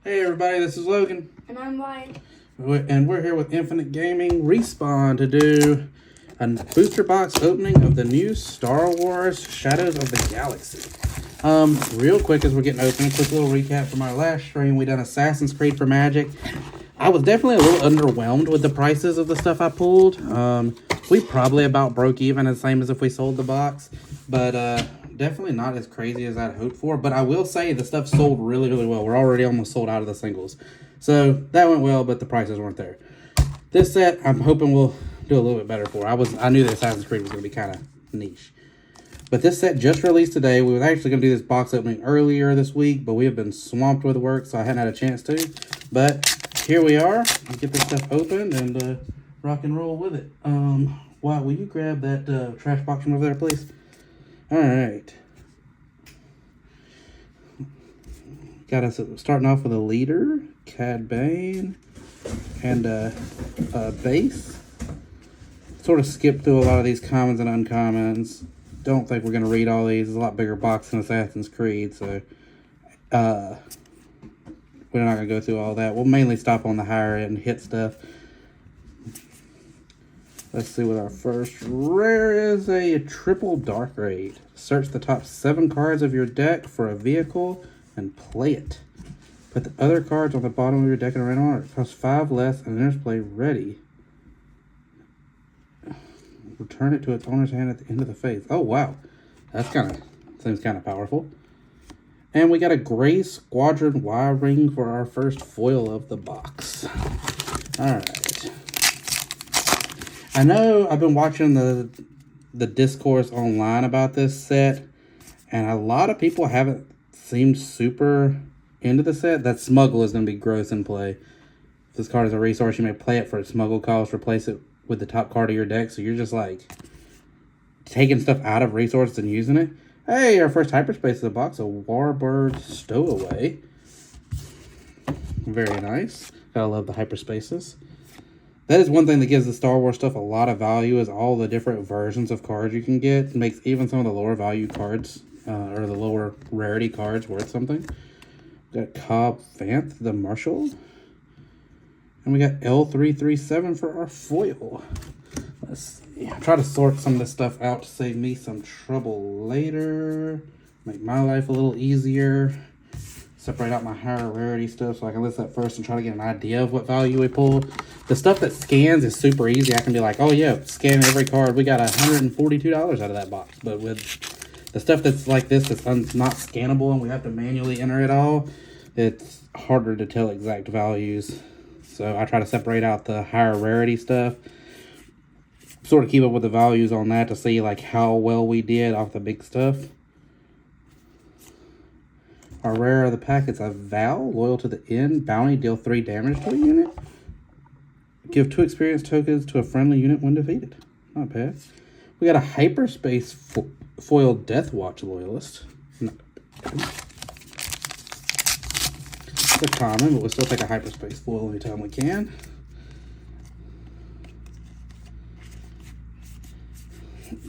Hey everybody, this is Logan. And I'm Wyatt. And we're here with Infinite Gaming Respawn to do a booster box opening of the new Star Wars Shadows of the Galaxy. Real quick as we're getting open, a quick little recap from our last stream. We done Assassin's Creed for Magic. I was definitely a little underwhelmed with the prices of the stuff I pulled. We probably about broke even, the same as if we sold the box. But definitely not as crazy as I'd hoped for. But I will say the stuff sold really, really well. We're already almost sold out of the singles. So that went well, but the prices weren't there. This set, I'm hoping we'll do a little bit better for. I knew that Assassin's Creed was going to be kind of niche. But this set just released today. We were actually going to do this box opening earlier this week, but we have been swamped with work, so I hadn't had a chance to. But here we are. Let's get this stuff opened and rock and roll with it. Wow, will you grab that trash box from over there, please? All right. Got us starting off with a leader, Cad Bane, and a base. Sort of skipped through a lot of these commons and uncommons. Don't think we're going to read all these. It's a lot bigger box than Assassin's Creed, so we're not going to go through all that. We'll mainly stop on the higher end hit stuff. Let's see what our first rare is. A triple dark raid. Search the top 7 cards of your deck for a vehicle and play it. Put the other cards on the bottom of your deck in a random order. It costs 5 less and enters play ready. Return it to its owner's hand at the end of the phase. Oh, wow. That's seems kind of powerful. And we got a Gray Squadron Y-Ring for our first foil of the box. Alright. I know I've been watching the discourse online about this set, and a lot of people haven't seemed super into the set. That Smuggle is going to be gross in play. If this card is a resource, you may play it for its Smuggle cost, replace it with the top card of your deck, so you're just like taking stuff out of resources and using it. Hey, our first hyperspace is a box of Warbird Stowaway. Very nice. Gotta love the hyperspaces. That is one thing that gives the Star Wars stuff a lot of value, is all the different versions of cards you can get. It makes even some of the lower value cards, or the lower rarity cards, worth something. We got Cobb Vanth, the Marshal. And we got L337 for our foil. Let's see. I'll try to sort some of this stuff out to save me some trouble later. Make my life a little easier. Separate out my higher rarity stuff so I can list that first and try to get an idea of what value we pulled. The stuff that scans is super easy. I can be like, oh yeah, scan every card. We got $142 out of that box. But with the stuff that's like this, that's not scannable and we have to manually enter it all, it's harder to tell exact values. So I try to separate out the higher rarity stuff. Sort of keep up with the values on that to see like how well we did off the big stuff. Our rare of the pack is a Val, loyal to the end. Bounty, deal 3 damage to a unit. Give 2 experience tokens to a friendly unit when defeated. Not bad. We got a hyperspace foil Death Watch loyalist. Not bad. It's a common, but we'll still take a hyperspace foil anytime we can.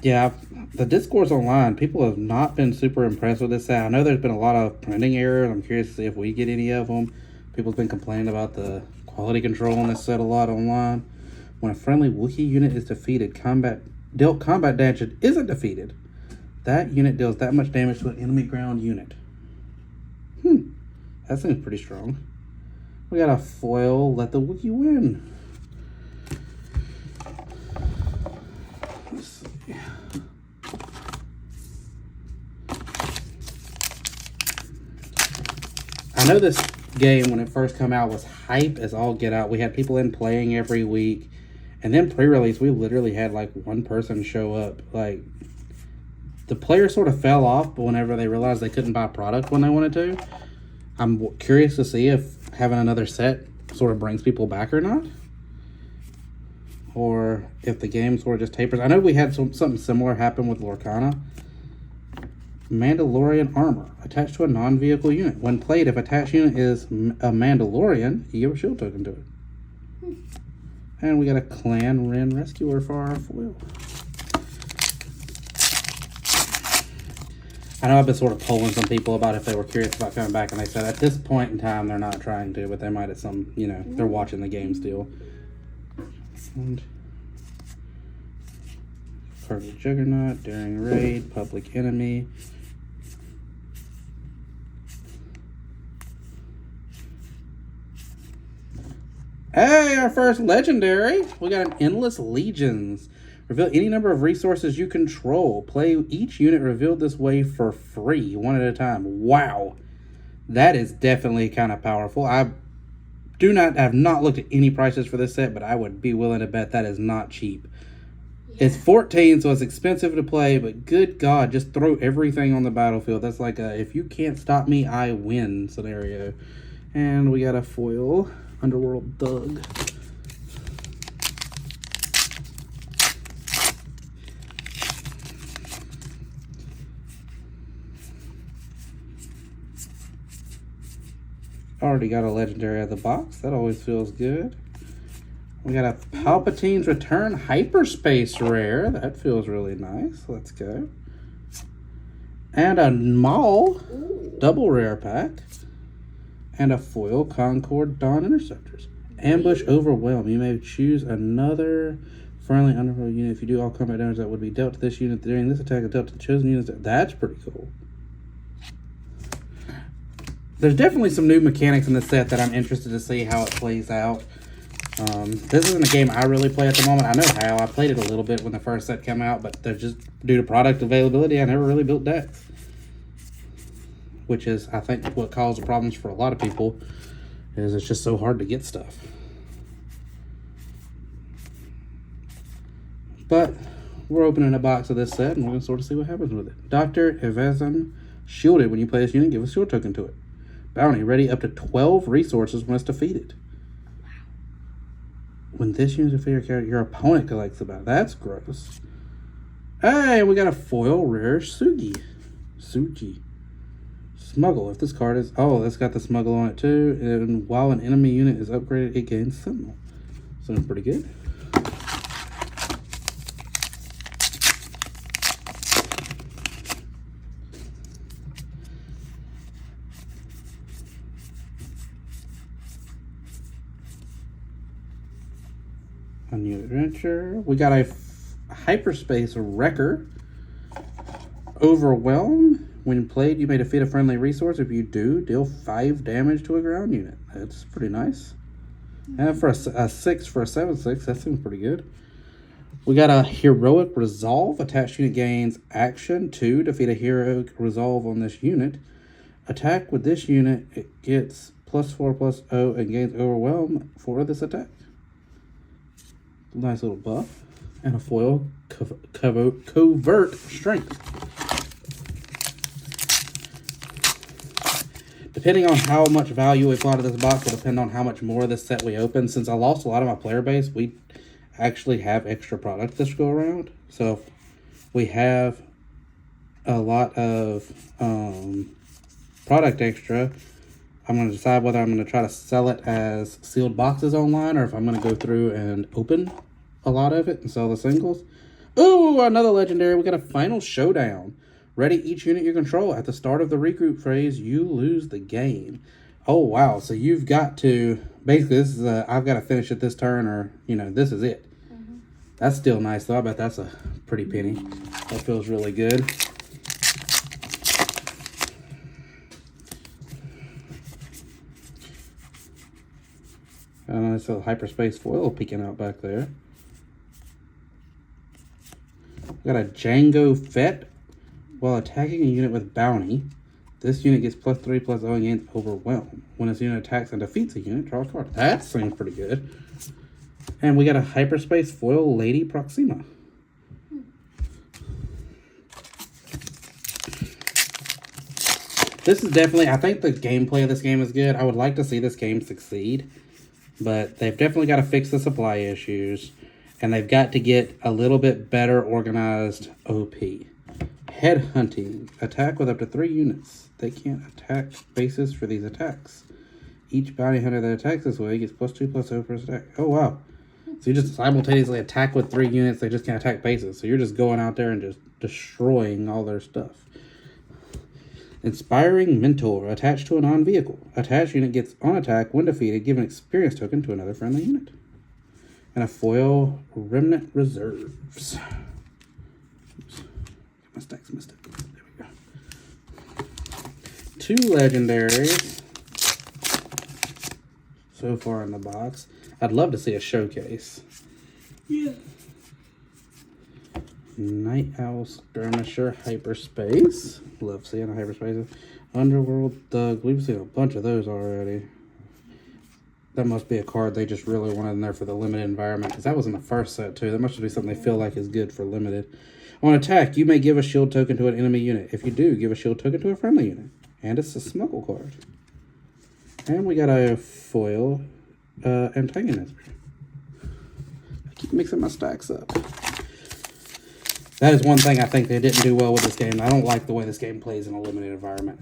Yeah, the discourse online, people have not been super impressed with this set. I know there's been a lot of printing errors. I'm curious to see if we get any of them. People's been complaining about the quality control on this set a lot online. When a friendly Wookiee unit is defeated, dealt combat damage and isn't defeated, that unit deals that much damage to an enemy ground unit. That seems pretty strong. We got a foil, let the Wookiee win. Let's see. I know this game, when it first came out, was hype as all get out. We had people in playing every week. And then pre-release, we literally had like one person show up. Like, the players sort of fell off whenever they realized they couldn't buy product when they wanted to. I'm curious to see if having another set sort of brings people back or not. Or if the game sort of just tapers. I know we had something similar happen with Lorcana. Mandalorian armor attached to a non-vehicle unit. When played, if attached unit is a Mandalorian, you give a shield token to it. And we got a Clan Wren Rescuer for our foil. I know I've been sort of polling some people about if they were curious about coming back, and they said at this point in time they're not trying to, but they might at some, you know, they're watching the game still. And Cargo Juggernaut, Daring Raid, Public Enemy. Hey, our first legendary. We got an Endless Legions. Reveal any number of resources you control. Play each unit revealed this way for free, one at a time. Wow. That is definitely kind of powerful. I have not looked at any prices for this set, but I would be willing to bet that is not cheap. Yeah. It's 14, so it's expensive to play, but good God, just throw everything on the battlefield. That's like a if you can't stop me, I win scenario. And we got a foil Underworld Thug. Already got a legendary out of the box. That always feels good. We got a Palpatine's Return Hyperspace rare. That feels really nice. Let's go. And a Maul double rare pack. And a foil Concord Dawn Interceptors. Ambush Overwhelm. You may choose another friendly underworld unit. If you do all combat damage that would be dealt to this unit during this attack, is dealt to the chosen units. That's pretty cool. There's definitely some new mechanics in this set that I'm interested to see how it plays out. This isn't a game I really play at the moment. I know how. I played it a little bit when the first set came out, but they're just due to product availability, I never really built decks. Which is, I think, what caused the problems for a lot of people, is it's just so hard to get stuff. But we're opening a box of this set, and we're going to sort of see what happens with it. Dr. Evazan Shielded. When you play this unit, give a shield token to it. Bounty. Ready up to 12 resources when it's defeated. When this unit is defeated, your opponent collects about. That's gross. Hey, we got a foil rare Sugi. Smuggle. If this card is... Oh, it's got the smuggle on it too. And while an enemy unit is upgraded, it gains Sentinel. Sounds pretty good. A new adventure. We got a Hyperspace Wrecker. Overwhelm. When played, you may defeat a friendly resource. If you do, deal 5 damage to a ground unit. That's pretty nice. And for a 6 for a 7/6, that seems pretty good. We got a Heroic Resolve. Attached unit gains action 2. Defeat a Heroic Resolve on this unit. Attack with this unit, it gets +4/+0 and gains Overwhelm for this attack. Nice little buff. And a foil Covert Strength. Depending on how much value we put out of this box will depend on how much more of this set we open. Since I lost a lot of my player base, we actually have extra product this go around. So if we have a lot of product extra, I'm going to decide whether I'm going to try to sell it as sealed boxes online or if I'm going to go through and open a lot of it and sell the singles. Ooh, another legendary. We got a Final Showdown. Ready each unit you control. At the start of the regroup phase, you lose the game. Oh, wow. So you've got to... Basically, this is I've got to finish it this turn or, you know, this is it. Mm-hmm. That's still nice, though. I bet that's a pretty penny. That feels really good. Nice little Hyperspace foil peeking out back there. Got a Jango Fett. While attacking a unit with Bounty, this unit gets +3/+0 and gains Overwhelm. When this unit attacks and defeats a unit, draw a card. That seems pretty good. And we got a Hyperspace foil Lady Proxima. This is definitely... I think the gameplay of this game is good. I would like to see this game succeed. But they've definitely got to fix the supply issues. And they've got to get a little bit better organized OP. Headhunting. Attack with up to 3 units. They can't attack bases for these attacks. Each bounty hunter that attacks this way gets +2/+0 for his attack. Oh, wow. So you just simultaneously attack with 3 units. They just can't attack bases. So you're just going out there and just destroying all their stuff. Inspiring Mentor. Attached to a non-vehicle. Attached unit gets on attack. When defeated, give an experience token to another friendly unit. And a foil Remnant Reserves. Oops. My stacks missed it. There we go. 2 legendaries so far in the box. I'd love to see a showcase. Yeah. Night Owl Skirmisher Hyperspace. Love seeing a hyperspace. Underworld Thug. We've seen a bunch of those already. That must be a card they just really wanted in there for the limited environment, because that was in the first set too. That must be something they feel like is good for limited. On attack, you may give a shield token to an enemy unit. If you do, give a shield token to a friendly unit. And it's a smuggle card. And we got a foil antagonist. I keep mixing my stacks up. That is one thing I think they didn't do well with this game. I don't like the way this game plays in a limited environment.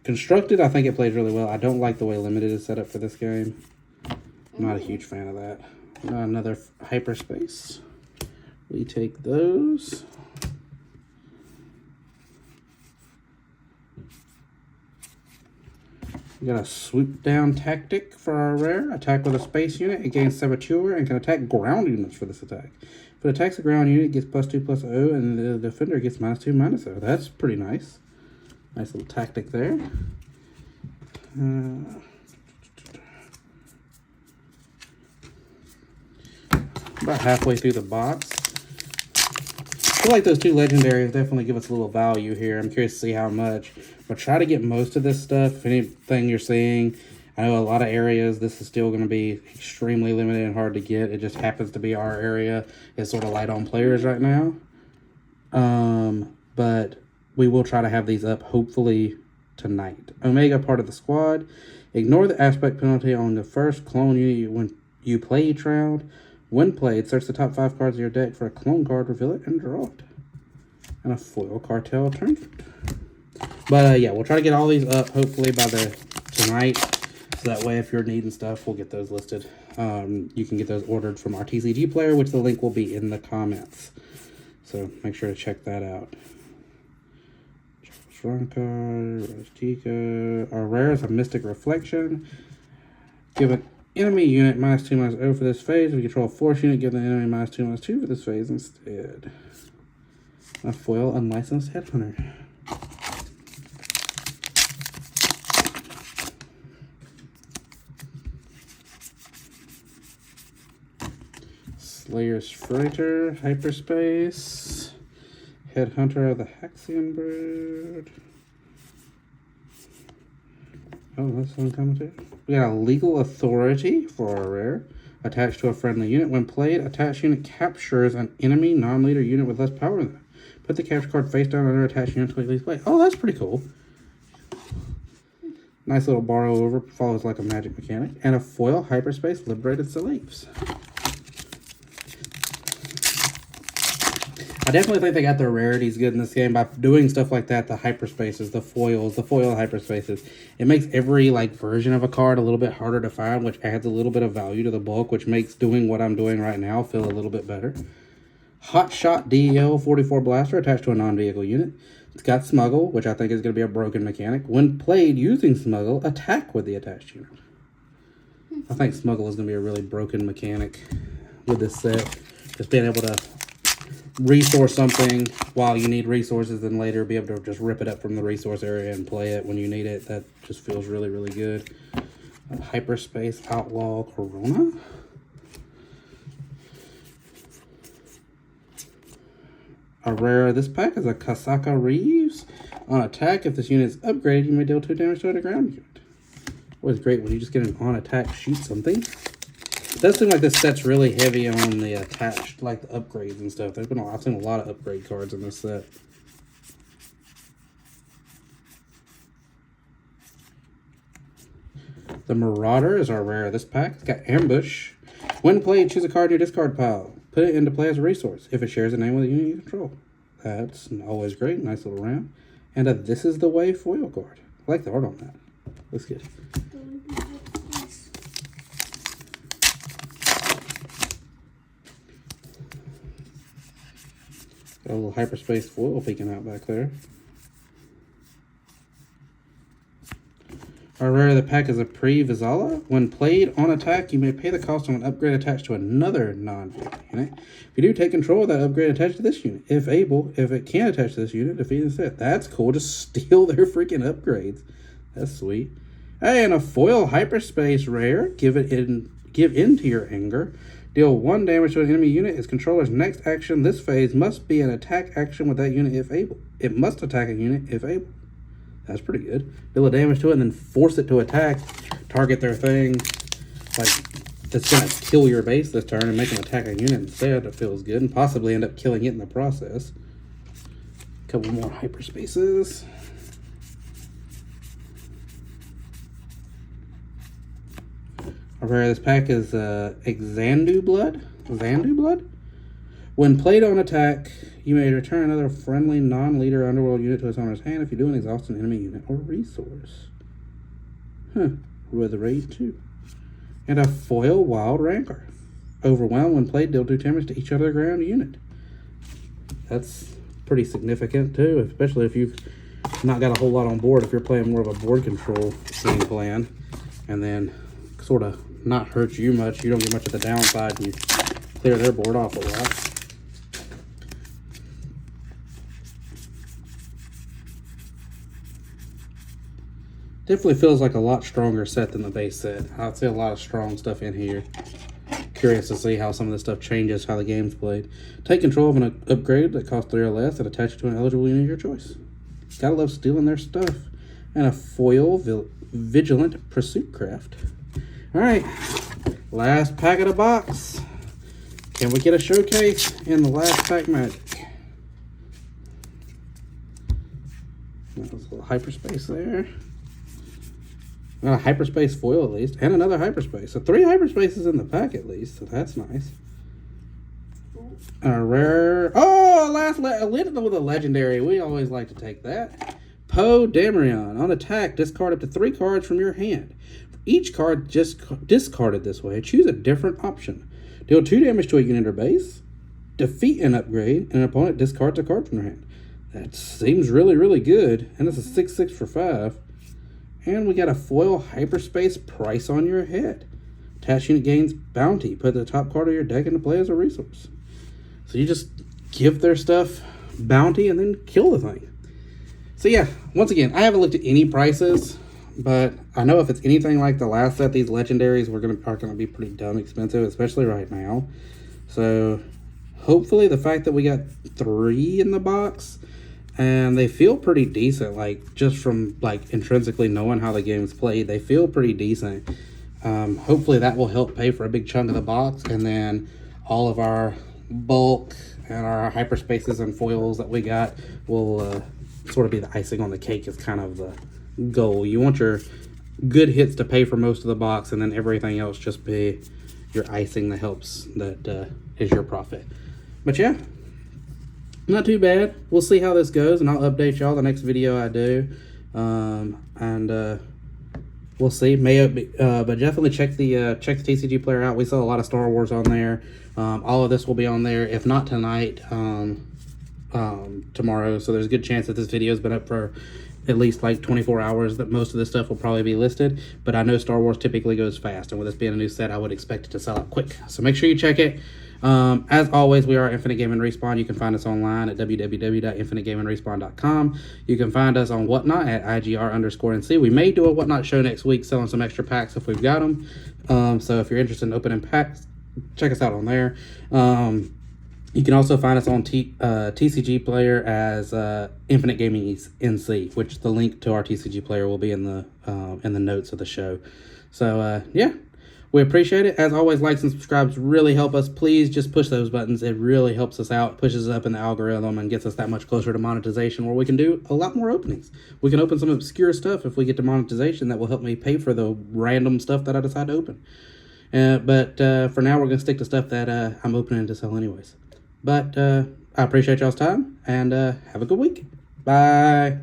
Constructed, I think it plays really well. I don't like the way limited is set up for this game. I'm not a huge fan of that. Another hyperspace. We take those. We got a swoop down tactic for our rare. Attack with a space unit. It gains Saboteur and can attack ground units for this attack. If it attacks a ground unit, it gets +2/+0, and the defender gets -2/-0. That's pretty nice. Nice little tactic there. About halfway through the box. I feel like those 2 legendaries definitely give us a little value here. I'm curious to see how much. But try to get most of this stuff. If anything you're seeing, I know a lot of areas this is still going to be extremely limited and hard to get. It just happens to be our area is sort of light on players right now. But we will try to have these up hopefully tonight. Omega, part of the squad. Ignore the aspect penalty on the first clone unit when you play each round. When played, search the top 5 cards of your deck for a clone card, reveal it, and draw it. And a foil Cartel Turncoat. But yeah, we'll try to get all these up hopefully by tonight. So that way if you're needing stuff, we'll get those listed. You can get those ordered from our TCG player, which the link will be in the comments. So make sure to check that out. Our rare is a Mystic Reflection. Give an enemy unit -2/-0 for this phase. If you control a force unit, give the enemy -2/-2 for this phase instead. A foil Unlicensed Headhunter. Slayer's Freighter, Hyperspace. Headhunter of the Haxion Brood. Oh, that's uncommon too. We got a Legal Authority for our rare. Attached to a friendly unit. When played, attached unit captures an enemy non-leader unit with less power than them. Put the capture card face down under attached unit until it leaves play. Oh, that's pretty cool. Nice little borrow over. Follows like a magic mechanic. And a foil Hyperspace Liberated Slaves. I definitely think they got their rarities good in this game by doing stuff like that. The hyperspaces, the foil hyperspaces. It makes every version of a card a little bit harder to find, which adds a little bit of value to the bulk, which makes doing what I'm doing right now feel a little bit better. Hot Shot DEL 44 Blaster attached to a non-vehicle unit. It's got Smuggle, which I think is going to be a broken mechanic. When played using Smuggle, attack with the attached unit. I think Smuggle is going to be a really broken mechanic with this set. Just being able to resource something while you need resources, then later be able to just rip it up from the resource area and play it when you need it. That just feels really, really good. Hyperspace Outlaw Corona. A rare. This pack is a Kasaka Reeves. On attack, if this unit is upgraded, you may deal 2 damage to a ground unit. Always great when you just get an on attack shoot something. It does seem like this set's really heavy on the attached, the upgrades and stuff. I've seen a lot of upgrade cards in this set. The Marauder is our rare of this pack. It's got Ambush. When played, choose a card in your discard pile. Put it into play as a resource if it shares a name with a unit you control. That's always great. Nice little ram. And a This Is the Way foil card. I like the art on that. Looks good. Got a little hyperspace foil peeking out back there. Our rare of the pack is a Pre-Vizsla. When played on attack, you may pay the cost of an upgrade attached to another non-vehicle unit. If you do, take control of that upgrade attached to this unit. If able, if it can attach to this unit, defeat it instead. That's cool. Just steal their freaking upgrades. That's sweet. Hey, and a foil hyperspace rare. Give in to your anger. Deal 1 damage to an enemy unit. Its controller's next action this phase must be an attack action with that unit if able. It must attack a unit if able. That's pretty good. Deal a damage to it and then force it to attack. Target their thing. Like, that's going to kill your base this turn and make them attack a unit instead. It feels good. And possibly end up killing it in the process. A couple more hyperspaces. Our rare of this pack is Xanadu Blood. Xanadu Blood? When played on attack, you may return another friendly non-leader underworld unit to its owner's hand if you do an exhaust an enemy unit or resource. With a raid 2. And a foil Wild Rancor. Overwhelm when played, deal 2 damage to each other ground unit. That's pretty significant too, especially if you've not got a whole lot on board. If you're playing more of a board control game plan, and then sort of not hurt you much, you don't get much of the downside, and you clear their board off a lot. Definitely feels like a lot stronger set than the base set. I'd say a lot of strong stuff in here. Curious to see how some of this stuff changes how the game's played. Take control of an upgrade that costs 3 or less and attach it to an eligible unit of your choice. Gotta love stealing their stuff. And a foil Vigilant Pursuit Craft. Alright, last pack of the box. Can we get a showcase in the last pack magic? That was a little hyperspace there. Got a hyperspace foil at least, and another hyperspace. So 3 hyperspaces in the pack at least, so that's nice. A rare, a lid with a legendary. We always like to take that. Poe Dameron. On attack, discard up to 3 cards from your hand. For each card just discarded this way, choose a different option. Deal 2 damage to a unit or base. Defeat an upgrade, and an opponent discards a card from their hand. That seems really, really good. And it's a 6/6 for 5. And we got a foil hyperspace Price on Your Head. Attached unit gains bounty. Put the top card of your deck into play as a resource. So you just give their stuff bounty and then kill the thing. So yeah, once again, I haven't looked at any prices, but I know if it's anything like the last set, these legendaries are gonna be pretty dumb expensive, especially right now. So hopefully the fact that we got 3 in the box, and they feel pretty decent, like just from like intrinsically knowing how the game's played, they feel pretty decent. Hopefully that will help pay for a big chunk of the box, and then all of our bulk and our hyperspaces and foils that we got will sort of be the icing on the cake is kind of the goal. You want your good hits to pay for most of the box, and then everything else just be your icing that helps, that is your profit. But yeah, not too bad. We'll see how this goes, and I'll update y'all the next video I do. We'll see. But definitely check the TCG player out. We sell a lot of Star Wars on there. All of this will be on there, if not tonight, tomorrow. So there's a good chance that this video has been up for at least like 24 hours, that most of this stuff will probably be listed. But I know Star Wars typically goes fast, and with this being a new set, I would expect it to sell out quick. So make sure you check it. As always, we are Infinite Gaming Respawn. You can find us online at www.infinitegamingrespawn.com. You can find us on Whatnot at IGR_NC. We may do a Whatnot show next week, selling some extra packs if we've got them. So if you're interested in opening packs, check us out on there. You can also find us on TCG Player as Infinite Gaming NC, which the link to our TCG Player will be in the notes of the show. So yeah. We appreciate it. As always, likes and subscribes really help us. Please just push those buttons. It really helps us out, pushes us up in the algorithm, and gets us that much closer to monetization, where we can do a lot more openings. We can open some obscure stuff if we get to monetization that will help me pay for the random stuff that I decide to open. But for now, we're going to stick to stuff that I'm opening to sell anyways. But I appreciate y'all's time, and have a good week. Bye.